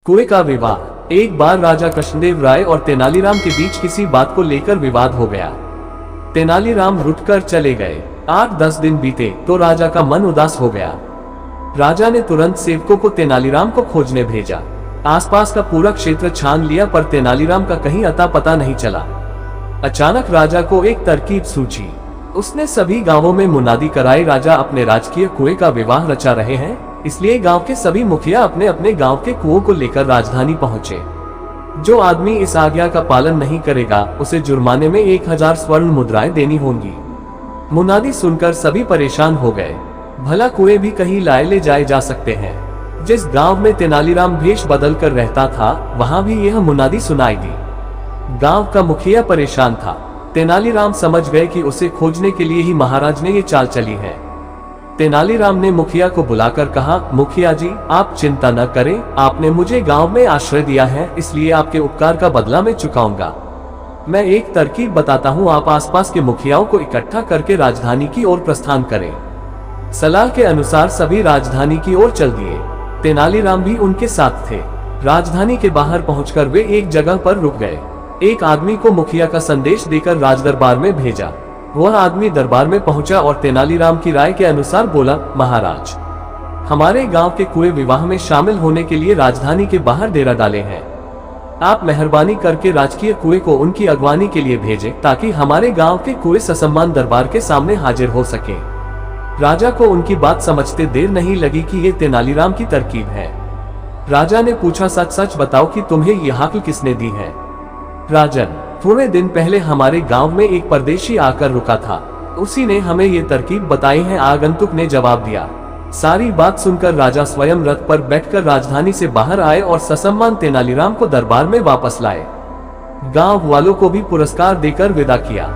कुएं का विवाह। एक बार राजा कृष्णदेव राय और तेनालीराम के बीच किसी बात को लेकर विवाद हो गया। तेनालीराम रुठकर चले गए। 8-10 दिन बीते तो राजा का मन उदास हो गया। राजा ने तुरंत सेवकों को तेनालीराम को खोजने भेजा। आसपास का पूरा क्षेत्र छान लिया पर तेनालीराम का कहीं अता पता नहीं चला। अचानक राजा को एक तरकीब सूझी। उसने सभी गांवों में मुनादी कराई, राजा अपने राजकीय कुएं का विवाह रचा रहे हैं, इसलिए गांव के सभी मुखिया अपने अपने गांव के कुओं को लेकर राजधानी पहुंचे। जो आदमी इस आज्ञा का पालन नहीं करेगा उसे जुर्माने में 1000 स्वर्ण मुद्राएं देनी होंगी। मुनादी सुनकर सभी परेशान हो गए। भला कुएं भी कहीं लाए ले जाए जा सकते हैं। जिस गांव में तेनालीराम भेष बदल कर रहता था वहां भी यह मुनादी सुनाई दी। गांव का मुखिया परेशान था। तेनालीराम समझ गए कि उसे खोजने के लिए ही महाराज ने ये चाल चली है। तेनालीराम ने मुखिया को बुलाकर कहा, मुखिया जी आप चिंता न करें, आपने मुझे गांव में आश्रय दिया है, इसलिए आपके उपकार का बदला मैं चुकाऊंगा। मैं एक तरकीब बताता हूँ, आप आसपास के मुखियाओं को इकट्ठा करके राजधानी की ओर प्रस्थान करें। सलाह के अनुसार सभी राजधानी की ओर चल दिए। तेनालीराम भी उनके साथ थे। राजधानी के बाहर पहुंचकर वे एक जगह पर रुक गए। एक आदमी को मुखिया का संदेश देकर राजदरबार में भेजा। वह आदमी दरबार में पहुंचा और तेनालीराम की राय के अनुसार बोला, महाराज हमारे गांव के कुएं विवाह में शामिल होने के लिए राजधानी के बाहर डेरा डाले हैं। आप मेहरबानी करके राजकीय कुएं को उनकी अगवानी के लिए भेजें ताकि हमारे गांव के कुएं ससम्मान दरबार के सामने हाजिर हो सके। राजा को उनकी बात समझते देर नहीं लगी कि ये तेनालीराम की तरकीब है। राजा ने पूछा, सच सच बताओ कि तुम्हें यह हक़ किसने दी है? राजन, थोड़े दिन पहले हमारे गांव में एक परदेशी आकर रुका था, उसी ने हमें ये तरकीब बताई है, आगंतुक ने जवाब दिया। सारी बात सुनकर राजा स्वयं रथ पर बैठकर राजधानी से बाहर आए और ससम्मान तेनालीराम को दरबार में वापस लाए। गांव वालों को भी पुरस्कार देकर विदा किया।